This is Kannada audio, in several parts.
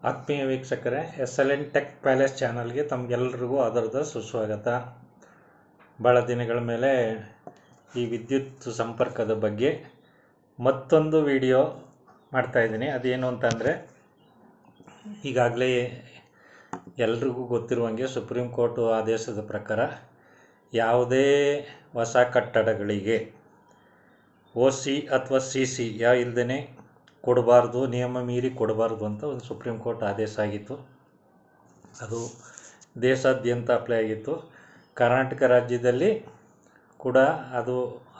ಆತ್ಮೀಯ ವೀಕ್ಷಕರೇ, SLN ಟೆಕ್ ಪ್ಯಾಲೇಸ್ ಚಾನಲ್ಗೆ ತಮಗೆಲ್ಲರಿಗೂ ಆಧಾರದ ಸುಸ್ವಾಗತ. ಭಾಳ ದಿನಗಳ ಮೇಲೆ ಈ ವಿದ್ಯುತ್ ಸಂಪರ್ಕದ ಬಗ್ಗೆ ಮತ್ತೊಂದು ವಿಡಿಯೋ ಮಾಡ್ತಾಯಿದ್ದೀನಿ. ಅದೇನು ಅಂತಂದರೆ, ಈಗಾಗಲೇ ಎಲ್ರಿಗೂ ಗೊತ್ತಿರುವಂಗೆ ಸುಪ್ರೀಂ ಕೋರ್ಟ್ ಆದೇಶದ ಪ್ರಕಾರ ಯಾವುದೇ ಹೊಸ ಕಟ್ಟಡಗಳಿಗೆ OC ಅಥವಾ CC ಇಲ್ಲದೇ ಕೊಡಬಾರ್ದು, ನಿಯಮ ಮೀರಿ ಕೊಡಬಾರ್ದು ಅಂತ ಒಂದು ಸುಪ್ರೀಂ ಕೋರ್ಟ್ ಆದೇಶ ಆಗಿತ್ತು. ಅದು ದೇಶಾದ್ಯಂತ ಅಪ್ಲೈ ಆಗಿತ್ತು. ಕರ್ನಾಟಕ ರಾಜ್ಯದಲ್ಲಿ ಕೂಡ ಅದು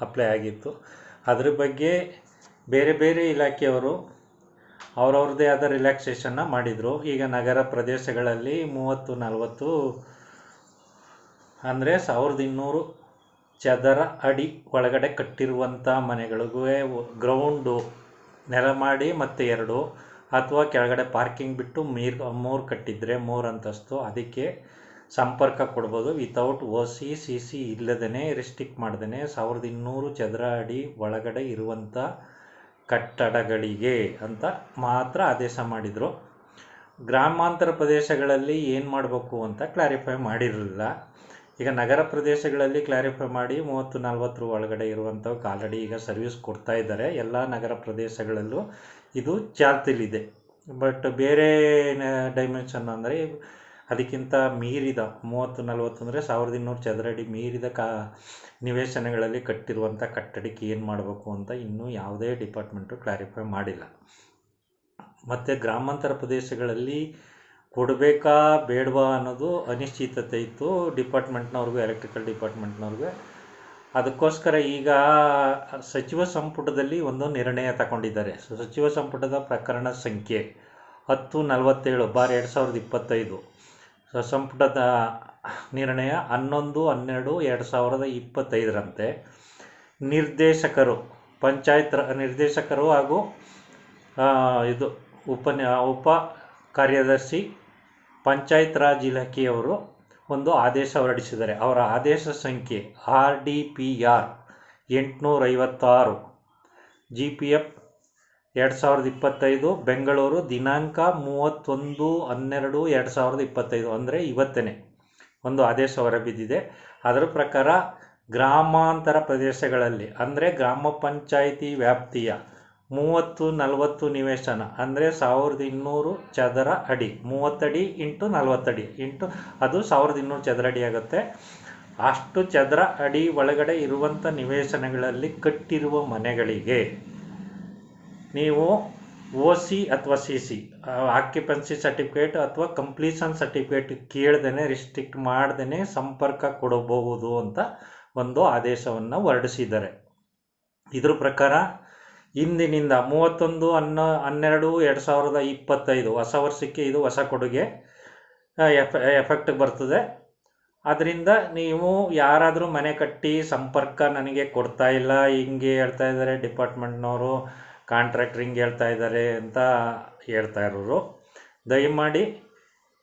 ಅಪ್ಲೈ ಆಗಿತ್ತು. ಅದ್ರ ಬಗ್ಗೆ ಬೇರೆ ಬೇರೆ ಇಲಾಖೆಯವರು ಅವ್ರವ್ರದ್ದೇ ಆದ ರಿಲ್ಯಾಕ್ಸೇಷನ್ನ ಮಾಡಿದರು. ಈಗ ನಗರ ಪ್ರದೇಶಗಳಲ್ಲಿ 30-40 ಅಂದರೆ 1200 ಚದರ ಅಡಿ ಒಳಗಡೆ ಕಟ್ಟಿರುವಂಥ ಮನೆಗಳಿಗೂ ಗ್ರೌಂಡು ನೆಲ ಮಾಡಿ ಮತ್ತು 2 ಅಥವಾ ಕೆಳಗಡೆ ಪಾರ್ಕಿಂಗ್ ಬಿಟ್ಟು 3 ಕಟ್ಟಿದರೆ 3 ಅಂತಸ್ತು ಅದಕ್ಕೆ ಸಂಪರ್ಕ ಕೊಡ್ಬೋದು. ವಿತೌಟ್ OC CC ಇಲ್ಲದೇ ರಿಸ್ಟ್ರಿಕ್ಟ್ ಮಾಡ್ದೇ 1200 ಚದರ ಅಡಿ ಒಳಗಡೆ ಇರುವಂಥ ಕಟ್ಟಡಗಳಿಗೆ ಅಂತ ಮಾತ್ರ ಆದೇಶ ಮಾಡಿದರು. ಗ್ರಾಮಾಂತರ ಪ್ರದೇಶಗಳಲ್ಲಿ ಏನು ಮಾಡಬೇಕು ಅಂತ ಕ್ಲಾರಿಫೈ ಮಾಡಿರಲಿಲ್ಲ. ಈಗ ನಗರ ಪ್ರದೇಶಗಳಲ್ಲಿ ಕ್ಲಾರಿಫೈ ಮಾಡಿ 30-40 ಒಳಗಡೆ ಇರುವಂಥವ್ಕೆ ಆಲ್ರೆಡಿ ಈಗ ಸರ್ವಿಸ್ ಕೊಡ್ತಾ ಇದ್ದಾರೆ. ಎಲ್ಲ ನಗರ ಪ್ರದೇಶಗಳಲ್ಲೂ ಇದು ಚಾಲ್ತಿಲಿದೆ. ಬಟ್ ಬೇರೆ ಡೈಮೆನ್ಷನ್ ಅಂದರೆ ಅದಕ್ಕಿಂತ ಮೀರಿದ 30-40 ಅಂದರೆ 1200 ಚದರ ಅಡಿ ಮೀರಿದ ನಿವೇಶನಗಳಲ್ಲಿ ಕಟ್ಟಿರುವಂಥ ಕಟ್ಟಡಕ್ಕೆ ಏನು ಮಾಡಬೇಕು ಅಂತ ಇನ್ನೂ ಯಾವುದೇ ಡಿಪಾರ್ಟ್ಮೆಂಟು ಕ್ಲಾರಿಫೈ ಮಾಡಿಲ್ಲ. ಮತ್ತು ಗ್ರಾಮಾಂತರ ಪ್ರದೇಶಗಳಲ್ಲಿ ಕೊಡಬೇಕಾ ಬೇಡವಾ ಅನ್ನೋದು ಅನಿಶ್ಚಿತತೆ ಇತ್ತು ಡಿಪಾರ್ಟ್ಮೆಂಟ್ನವ್ರಿಗೂ, ಎಲೆಕ್ಟ್ರಿಕಲ್ ಡಿಪಾರ್ಟ್ಮೆಂಟ್ನವ್ರಿಗೂ. ಅದಕ್ಕೋಸ್ಕರ ಈಗ ಸಚಿವ ಸಂಪುಟದಲ್ಲಿ ಒಂದು ನಿರ್ಣಯ ತಗೊಂಡಿದ್ದಾರೆ. ಸಚಿವ ಸಂಪುಟದ ಪ್ರಕರಣ ಸಂಖ್ಯೆ 1047/2025 ಸಂಪುಟದ ನಿರ್ಣಯ 11-12-2025ರಂತೆ ನಿರ್ದೇಶಕರು, ಪಂಚಾಯತ್ ನಿರ್ದೇಶಕರು ಹಾಗೂ ಉಪ ಕಾರ್ಯದರ್ಶಿ ಪಂಚಾಯತ್ ರಾಜ್ ಇಲಾಖೆಯವರು ಒಂದು ಆದೇಶ ಹೊರಡಿಸಿದ್ದಾರೆ. ಅವರ ಆದೇಶ ಸಂಖ್ಯೆ RDPR 856 GPF 2025 ಬೆಂಗಳೂರು ದಿನಾಂಕ 31-12-2025 ಅಂದರೆ ಇವತ್ತೇ ಒಂದು ಆದೇಶ ಹೊರಬಿದ್ದಿದೆ. ಅದರ ಪ್ರಕಾರ ಗ್ರಾಮಾಂತರ ಪ್ರದೇಶಗಳಲ್ಲಿ ಅಂದರೆ ಗ್ರಾಮ ಪಂಚಾಯಿತಿ ವ್ಯಾಪ್ತಿಯ 30-40 ನಿವೇಶನ ಅಂದರೆ 1200 ಚದರ ಅಡಿ, 30 ಅಡಿ ಇಂಟು 40 ಅಡಿ ಇಂಟು ಅದು 1200 ಚದರ ಅಡಿ ಆಗುತ್ತೆ. ಅಷ್ಟು ಚದರ ಅಡಿ ಒಳಗಡೆ ಇರುವಂಥ ನಿವೇಶನಗಳಲ್ಲಿ ಕಟ್ಟಿರುವ ಮನೆಗಳಿಗೆ ನೀವು OC ಅಥವಾ CC ಆಕ್ಯುಪೆನ್ಸಿ ಸರ್ಟಿಫಿಕೇಟ್ ಅಥವಾ ಕಂಪ್ಲೀಷನ್ ಸರ್ಟಿಫಿಕೇಟ್ ಕೇಳ್ದೇ ರಿಸ್ಟ್ರಿಕ್ಟ್ ಮಾಡ್ದೇ ಸಂಪರ್ಕ ಕೊಡಬಹುದು ಅಂತ ಒಂದು ಆದೇಶವನ್ನು ಹೊರಡಿಸಿದ್ದಾರೆ. ಇದ್ರ ಪ್ರಕಾರ ಇಂದಿನಿಂದ 31-12-2025 ಹೊಸ ವರ್ಷಕ್ಕೆ ಇದು ಹೊಸ ಕೊಡುಗೆ ಎಫೆಕ್ಟ್ ಬರ್ತದೆ. ಅದರಿಂದ ನೀವು ಯಾರಾದರೂ ಮನೆ ಕಟ್ಟಿ ಸಂಪರ್ಕ ನನಗೆ ಕೊಡ್ತಾ ಇಲ್ಲ, ಹಿಂಗೆ ಹೇಳ್ತಾ ಇದ್ದಾರೆ ಡಿಪಾರ್ಟ್ಮೆಂಟ್ನವರು, ಕಾಂಟ್ರಾಕ್ಟ್ರ್ ಹಿಂಗೆ ಹೇಳ್ತಾ ಇದ್ದಾರೆ ಅಂತ ಹೇಳ್ತಾ ಇರೋರು, ದಯಮಾಡಿ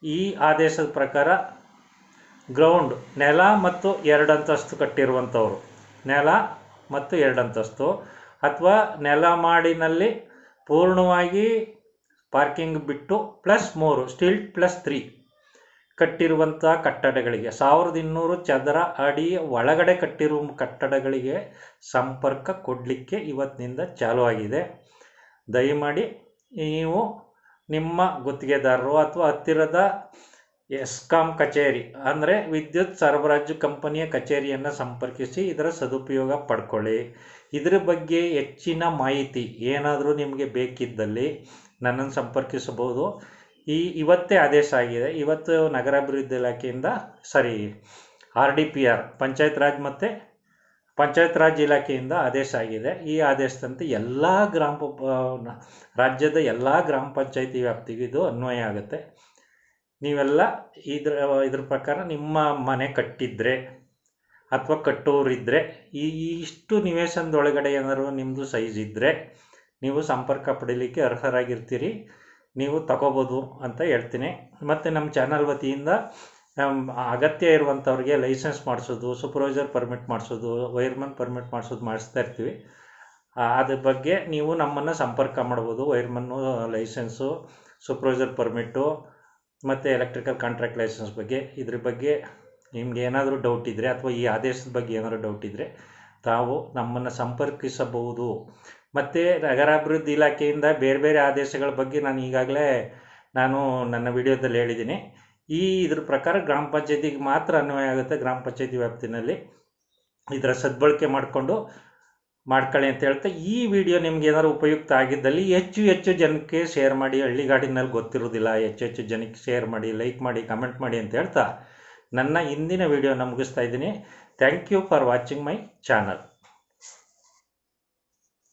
ಈ ಆದೇಶದ ಪ್ರಕಾರ ಗ್ರೌಂಡ್ ನೆಲ ಮತ್ತು 2 ಅಂತಸ್ತು ಕಟ್ಟಿರುವಂಥವ್ರು, ನೆಲ ಮತ್ತು 2 ಅಂತಸ್ತು ಅಥವಾ ನೆಲ ಮಾಡಿನಲ್ಲಿ ಪೂರ್ಣವಾಗಿ ಪಾರ್ಕಿಂಗ್ ಬಿಟ್ಟು +3 ಸ್ಟಿಲ್ +3 ಕಟ್ಟಿರುವಂಥ ಕಟ್ಟಡಗಳಿಗೆ 1200 ಚದರ ಅಡಿ ಒಳಗಡೆ ಕಟ್ಟಿರುವ ಕಟ್ಟಡಗಳಿಗೆ ಸಂಪರ್ಕ ಕೊಡಲಿಕ್ಕೆ ಇವತ್ತಿನಿಂದ ಚಾಲೂ ಆಗಿದೆ. ದಯಮಾಡಿ ನೀವು ನಿಮ್ಮ ಗುತ್ತಿಗೆದಾರರು ಅಥವಾ ಹತ್ತಿರದ ಎಸ್ಕಾಂ ಕಚೇರಿ ಅಂದರೆ ವಿದ್ಯುತ್ ಸರಬರಾಜು ಕಂಪನಿಯ ಕಚೇರಿಯನ್ನು ಸಂಪರ್ಕಿಸಿ ಇದರ ಸದುಪಯೋಗ ಪಡ್ಕೊಳ್ಳಿ. ಇದರ ಬಗ್ಗೆ ಹೆಚ್ಚಿನ ಮಾಹಿತಿ ಏನಾದರೂ ನಿಮಗೆ ಬೇಕಿದ್ದಲ್ಲಿ ನನ್ನನ್ನು ಸಂಪರ್ಕಿಸಬಹುದು. ಇವತ್ತೇ ಆದೇಶ ಆಗಿದೆ. ಇವತ್ತು ನಗರಾಭಿವೃದ್ಧಿ ಇಲಾಖೆಯಿಂದ RDPR ಪಂಚಾಯತ್ ರಾಜ್ ಇಲಾಖೆಯಿಂದ ಆದೇಶ ಆಗಿದೆ. ಈ ಆದೇಶದಂತೆ ಎಲ್ಲ ರಾಜ್ಯದ ಎಲ್ಲ ಗ್ರಾಮ ಪಂಚಾಯತಿ ವ್ಯಾಪ್ತಿಗೂ ಇದು ಅನ್ವಯ ಆಗುತ್ತೆ. ನೀವೆಲ್ಲ ಇದ್ರ ಪ್ರಕಾರ ನಿಮ್ಮ ಮನೆ ಕಟ್ಟಿದ್ರೆ ಅಥವಾ ಕಟ್ಟೋರಿದ್ದರೆ ಇಷ್ಟು ನಿವೇಶನದೊಳಗಡೆ ಏನಾದ್ರು ನಿಮ್ಮದು ಸೈಜ್ ಇದ್ದರೆ ನೀವು ಸಂಪರ್ಕ ಪಡೀಲಿಕ್ಕೆ ಅರ್ಹರಾಗಿರ್ತೀರಿ, ನೀವು ತಗೋಬೋದು ಅಂತ ಹೇಳ್ತೀನಿ. ಮತ್ತು ನಮ್ಮ ಚಾನಲ್ ವತಿಯಿಂದ ಅಗತ್ಯ ಇರುವಂಥವ್ರಿಗೆ ಲೈಸೆನ್ಸ್ ಮಾಡಿಸೋದು, ಸೂಪರ್ವೈಸರ್ ಪರ್ಮಿಟ್ ಮಾಡಿಸೋದು, ವೈರ್ಮನ್ ಪರ್ಮಿಟ್ ಮಾಡಿಸ್ತಾ ಇರ್ತೀವಿ. ಅದ್ರ ಬಗ್ಗೆ ನೀವು ನಮ್ಮನ್ನು ಸಂಪರ್ಕ ಮಾಡ್ಬೋದು. ವೈರ್ಮನ್ನು ಲೈಸೆನ್ಸು ಸೂಪರ್ವೈಸರ್ ಪರ್ಮಿಟ್ಟು ಮತ್ತು ಎಲೆಕ್ಟ್ರಿಕಲ್ ಕಾಂಟ್ರಾಕ್ಟ್ ಲೈಸೆನ್ಸ್ ಬಗ್ಗೆ ಇದ್ರ ಬಗ್ಗೆ ನಿಮ್ಗೆ ಏನಾದರೂ ಡೌಟ್ ಇದ್ದರೆ ಅಥವಾ ಈ ಆದೇಶದ ಬಗ್ಗೆ ಏನಾದರೂ ಡೌಟ್ ಇದ್ದರೆ ತಾವು ನಮ್ಮನ್ನು ಸಂಪರ್ಕಿಸಬಹುದು. ಮತ್ತು ನಗರಾಭಿವೃದ್ಧಿ ಇಲಾಖೆಯಿಂದ ಬೇರೆ ಬೇರೆ ಆದೇಶಗಳ ಬಗ್ಗೆ ನಾನು ಈಗಾಗಲೇ ನನ್ನ ವಿಡಿಯೋದಲ್ಲಿ ಹೇಳಿದ್ದೀನಿ. ಇದ್ರ ಪ್ರಕಾರ ಗ್ರಾಮ ಪಂಚಾಯತಿಗೆ ಮಾತ್ರ ಅನ್ವಯ ಆಗುತ್ತೆ. ಗ್ರಾಮ ಪಂಚಾಯತಿ ವ್ಯಾಪ್ತಿನಲ್ಲಿ ಇದರ ಸದ್ಬಳಕೆ ಮಾಡ್ಕೊಳ್ಳಿ ಅಂತ ಹೇಳ್ತಾ, ಈ ವಿಡಿಯೋ ನಿಮ್ಗೆ ಏನಾದ್ರು ಉಪಯುಕ್ತ ಆಗಿದ್ದಲ್ಲಿ ಹೆಚ್ಚು ಜನಕ್ಕೆ ಶೇರ್ ಮಾಡಿ. ಹಳ್ಳಿಗಾಡಿನಲ್ಲಿ ಗೊತ್ತಿರೋದಿಲ್ಲ, ಹೆಚ್ಚು ಜನಕ್ಕೆ ಶೇರ್ ಮಾಡಿ, ಲೈಕ್ ಮಾಡಿ, ಕಮೆಂಟ್ ಮಾಡಿ ಅಂತ ಹೇಳ್ತಾ ನನ್ನ ಇಂದಿನ ವಿಡಿಯೋನ ಮುಗಿಸ್ತಾ ಇದ್ದೀನಿ. Thank you for watching my channel.